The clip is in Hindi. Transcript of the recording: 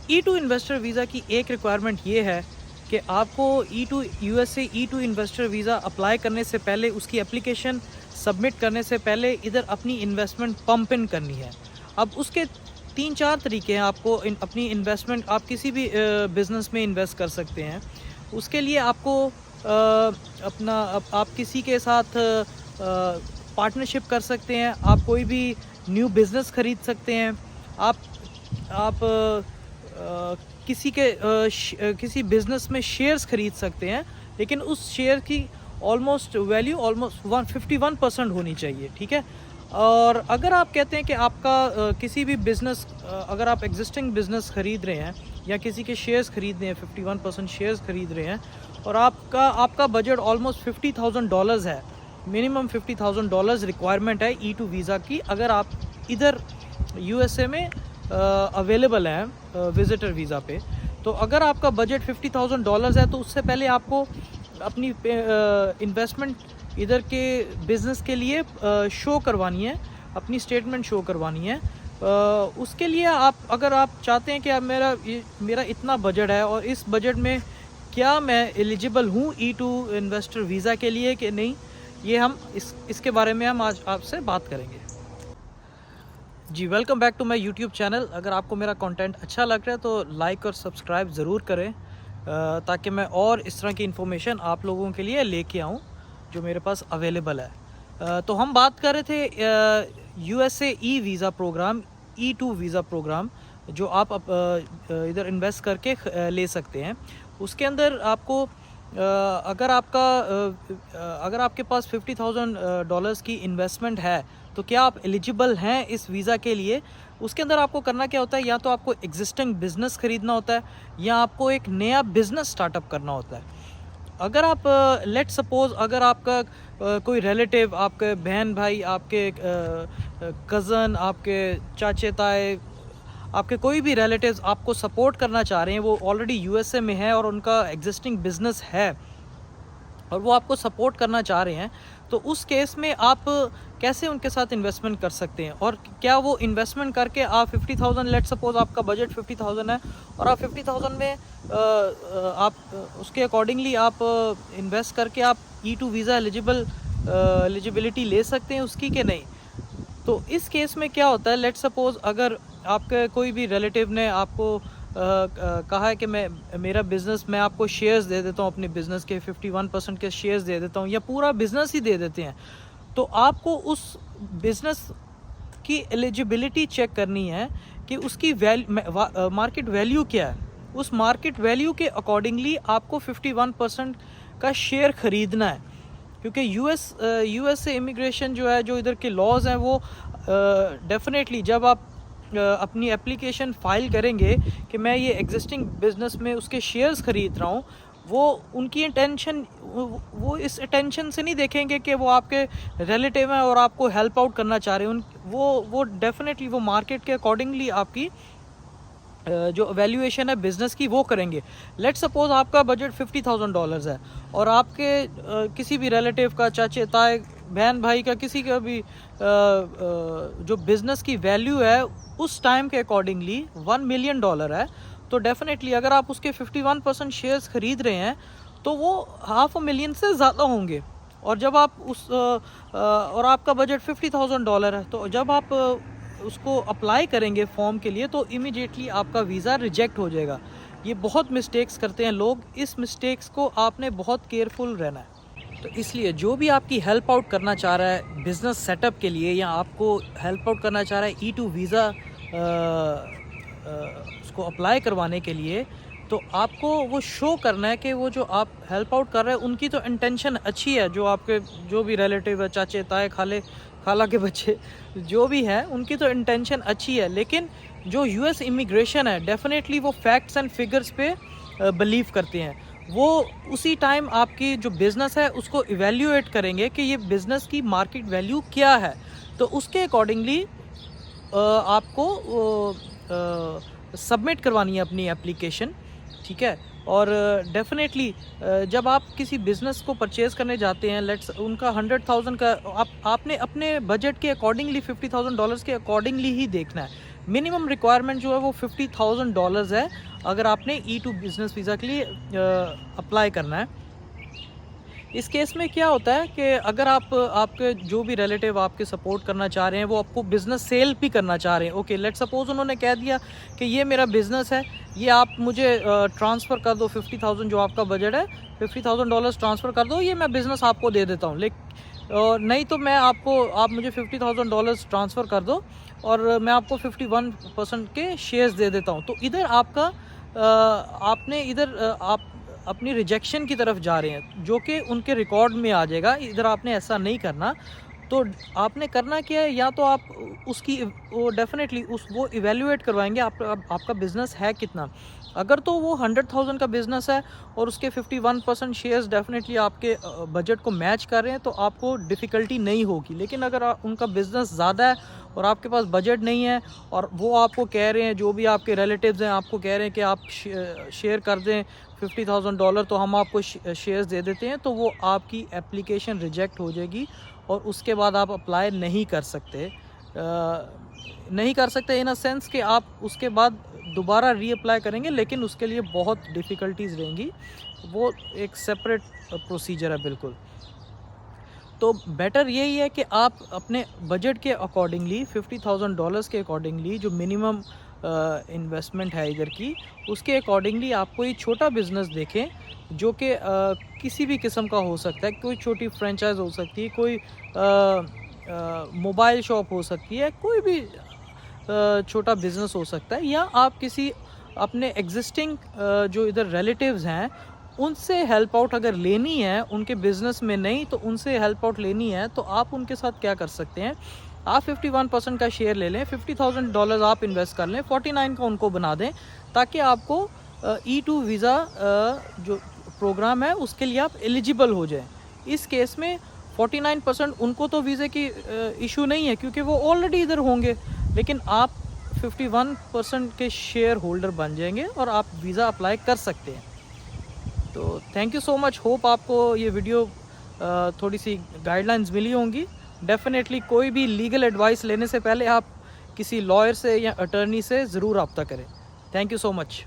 E2 इन्वेस्टर वीज़ा की एक रिक्वायरमेंट ये है कि आपको E2 USA E2 investor visa apply करने से पहले, उसकी एप्लीकेशन सबमिट करने से पहले इधर अपनी इन्वेस्टमेंट पंप इन करनी है। अब उसके 3-4 तरीके हैं। आपको अपनी इन्वेस्टमेंट आप किसी भी बिज़नेस में इन्वेस्ट कर सकते हैं। उसके लिए आपको आप किसी के साथ पार्टनरशिप कर सकते हैं। आप कोई भी न्यू बिज़नेस ख़रीद सकते हैं। आप किसी बिज़नेस में शेयर्स ख़रीद सकते हैं, लेकिन उस शेयर की वैल्यू ऑलमोस्ट 151% होनी चाहिए, ठीक है। और अगर आप कहते हैं कि आपका किसी भी बिज़नेस, अगर आप एग्जिस्टिंग बिज़नेस ख़रीद रहे हैं या किसी के शेयर्स ख़रीद रहे हैं, 51% शेयर्स ख़रीद रहे हैं, और आपका बजट ऑलमोस्ट $50,000 है, मिनिमम $50,000 रिक्वायरमेंट है E2 वीज़ा की, अगर आप इधर USA में अवेलेबल हैं विज़िटर वीज़ा पे। तो अगर आपका बजट $50,000 है, तो उससे पहले आपको अपनी इन्वेस्टमेंट इधर के बिज़नेस के लिए शो करवानी है, अपनी स्टेटमेंट शो करवानी है। उसके लिए अगर आप चाहते हैं कि मेरा इतना बजट है और इस बजट में क्या मैं एलिजिबल हूँ E2 इन्वेस्टर वीज़ा के लिए कि नहीं, ये इसके बारे में हम आज आपसे बात करेंगे। जी, welcome back to my YouTube channel. अगर आपको मेरा कंटेंट अच्छा लग रहा है तो लाइक और सब्सक्राइब ज़रूर करें, ताकि मैं और इस तरह की इन्फॉर्मेशन आप लोगों के लिए लेके आऊँ जो मेरे पास अवेलेबल है। तो हम बात कर रहे थे USA visa programme, E2 visa programme, जो आप इधर इन्वेस्ट करके ले सकते हैं। उसके अंदर आपको अगर आपके पास $50,000 की इन्वेस्टमेंट है, तो क्या आप एलिजिबल हैं इस वीज़ा के लिए। उसके अंदर आपको करना क्या होता है, या तो आपको एग्जिस्टिंग बिज़नेस ख़रीदना होता है, या आपको एक नया बिज़नेस स्टार्टअप करना होता है। अगर आप लेट्स सपोज़ अगर आपका कोई रिलेटिव, आपके बहन भाई, आपके कज़न, आपके चाचे ताए, आपके कोई भी रिलेटिव्स आपको सपोर्ट करना चाह रहे हैं, वो ऑलरेडी USA में है और उनका एग्जिस्टिंग बिज़नेस है और वो आपको सपोर्ट करना चाह रहे हैं, तो उस केस में आप कैसे उनके साथ इन्वेस्टमेंट कर सकते हैं, और क्या वो इन्वेस्टमेंट करके आप 50,000, लेट्स सपोज आपका बजट 50,000 है और आप 50,000 में आप उसके अकॉर्डिंगली आप इन्वेस्ट करके आप E2 वीज़ा एलिजिबिलिटी ले सकते हैं उसकी, कि नहीं। तो इस केस में क्या होता है, लेट्स सपोज अगर आपके कोई भी रिलेटिव ने आपको कहा है कि मेरा बिज़नेस, मैं आपको शेयर्स दे देता हूँ, अपने बिज़नेस के 51% के शेयर्स दे देता हूँ, या पूरा बिज़नेस ही दे देते हैं, तो आपको उस बिज़नेस की एलिजिबिलिटी चेक करनी है कि उसकी मार्केट वैल्यू क्या है। उस मार्केट वैल्यू के अकॉर्डिंगली आपको 51% का शेयर ख़रीदना है, क्योंकि USA इमिग्रेशन जो है, जो इधर के लॉज हैं, वो डेफिनेटली जब आप अपनी एप्लीकेशन फ़ाइल करेंगे कि मैं ये एग्जिस्टिंग बिज़नेस में उसके शेयर्स ख़रीद रहा हूँ, वो उनकी इंटेंशन, वो इस इंटेंशन से नहीं देखेंगे कि वो आपके रिलेटिव हैं और आपको हेल्प आउट करना चाह रहे हैं। वो डेफिनेटली वो मार्केट के अकॉर्डिंगली आपकी जो वैल्यूएशन है बिज़नेस की, वो करेंगे। लेट्स सपोज़ आपका बजट $50,000 है और आपके किसी भी रिलेटिव का, चाचे ताए, बहन भाई का, किसी का भी जो बिज़नेस की वैल्यू है उस टाइम के अकॉर्डिंगली $1 मिलियन है, तो डेफिनेटली अगर आप उसके 51% शेयर्स ख़रीद रहे हैं, तो वो $500,000 से ज़्यादा होंगे। और जब आप और आपका बजट $50,000 है, तो जब आप उसको अप्लाई करेंगे फॉर्म के लिए, तो इमीडिएटली आपका वीज़ा रिजेक्ट हो जाएगा। ये बहुत मिस्टेक्स करते हैं लोग, इस मिस्टेक्स को आपने बहुत केयरफुल रहना है। तो इसलिए जो भी आपकी हेल्प आउट करना चाह रहा है बिज़नेस सेटअप के लिए, या आपको हेल्प आउट करना चाह रहा है E2 वीज़ा उसको अप्लाई करवाने के लिए, तो आपको वो शो करना है कि वो जो आप हेल्प आउट कर रहे हैं उनकी तो इंटेंशन अच्छी है। जो भी रिलेटिव है, चाचे ताए, खाला के बच्चे जो भी हैं, उनकी तो इंटेंशन अच्छी है, लेकिन जो US इमिग्रेशन है, डेफिनेटली वो फैक्ट्स एंड फिगर्स पे बिलीव करते हैं। वो उसी टाइम आपकी जो बिज़नेस है उसको इवेल्यूएट करेंगे कि ये बिज़नेस की मार्केट वैल्यू क्या है, तो उसके अकॉर्डिंगली आपको सबमिट करवानी है अपनी एप्लीकेशन, ठीक है। और डेफिनेटली जब आप किसी बिज़नेस को परचेज़ करने जाते हैं, उनका 100,000 का आपने अपने बजट के अकॉर्डिंगली $50,000 के अकॉर्डिंगली ही देखना है। मिनिमम रिक्वायरमेंट जो है वो $50,000 है अगर आपने E2 बिज़नेस वीज़ा के लिए अप्लाई करना है। इस केस में क्या होता है कि अगर आपके जो भी रिलेटिव आपके सपोर्ट करना चाह रहे हैं, वो आपको बिज़नेस सेल भी करना चाह रहे हैं, ओके लेट्स सपोज़ उन्होंने कह दिया कि ये मेरा बिज़नेस है, ये आप मुझे ट्रांसफ़र कर दो 50,000 जो आपका बजट है, $50,000 ट्रांसफ़र कर दो, ये मैं बिज़नेस आपको दे देता हूँ। नहीं तो आप मुझे $50,000 ट्रांसफ़र कर दो और मैं आपको 51% के शेयर्स दे देता हूँ। तो इधर आप अपनी रिजेक्शन की तरफ जा रहे हैं, जो कि उनके रिकॉर्ड में आ जाएगा। इधर आपने ऐसा नहीं करना। तो आपने करना क्या है, या तो आप उसकी वो डेफ़िनेटली वो इवैल्यूएट करवाएँगे आपका बिज़नेस है कितना। अगर तो वो 100,000 का बिज़नेस है और उसके 51% शेयर्स डेफ़िनेटली आपके बजट को मैच कर रहे हैं, तो आपको डिफ़िकल्टी नहीं होगी। लेकिन अगर उनका बिज़नेस ज़्यादा है और आपके पास बजट नहीं है और वो आपको कह रहे हैं, जो भी आपके रिलेटिव्स हैं आपको कह रहे हैं कि आप शेयर कर दें $50,000 तो हम आपको शेयर्स दे देते हैं, तो वो आपकी एप्लीकेशन रिजेक्ट हो जाएगी और उसके बाद आप अप्लाई नहीं कर सकते। इन अ सेंस कि आप उसके बाद दोबारा रीअप्लाई करेंगे, लेकिन उसके लिए बहुत डिफ़िकल्टीज़ रहेंगी। वो एक सेपरेट प्रोसीजर है बिल्कुल। तो बेटर यही है कि आप अपने बजट के अकॉर्डिंगली $50,000 के अकॉर्डिंगली जो मिनिमम इन्वेस्टमेंट है इधर की, उसके अकॉर्डिंगली आप कोई छोटा बिज़नेस देखें जो कि किसी भी किस्म का हो सकता है। कोई छोटी फ्रेंचाइज़ हो सकती है, कोई मोबाइल शॉप हो सकती है, कोई भी छोटा बिज़नेस हो सकता है, या आप किसी अपने एग्जिस्टिंग जो इधर रिलेटिव्स हैं उनसे हेल्प आउट अगर लेनी है, उनके बिज़नेस में नहीं तो उनसे हेल्प आउट लेनी है, तो आप उनके साथ क्या कर सकते हैं, आप 51% का शेयर ले लें, $50,000 आप इन्वेस्ट कर लें, 49 का उनको बना दें, ताकि आपको E2 वीज़ा जो प्रोग्राम है उसके लिए आप एलिजिबल हो जाएं। इस केस में 49% उनको तो वीज़े की इशू नहीं है, क्योंकि वो ऑलरेडी इधर होंगे, लेकिन आप 51% के शेयर होल्डर बन जाएंगे और आप वीज़ा अप्लाई कर सकते हैं। तो thank you so much. Hope आपको ये वीडियो थोड़ी सी गाइडलाइंस मिली होंगी। डेफ़िनेटली कोई भी लीगल एडवाइस लेने से पहले आप किसी लॉयर से या अटर्नी से ज़रूर रब्ता करें। Thank you so much.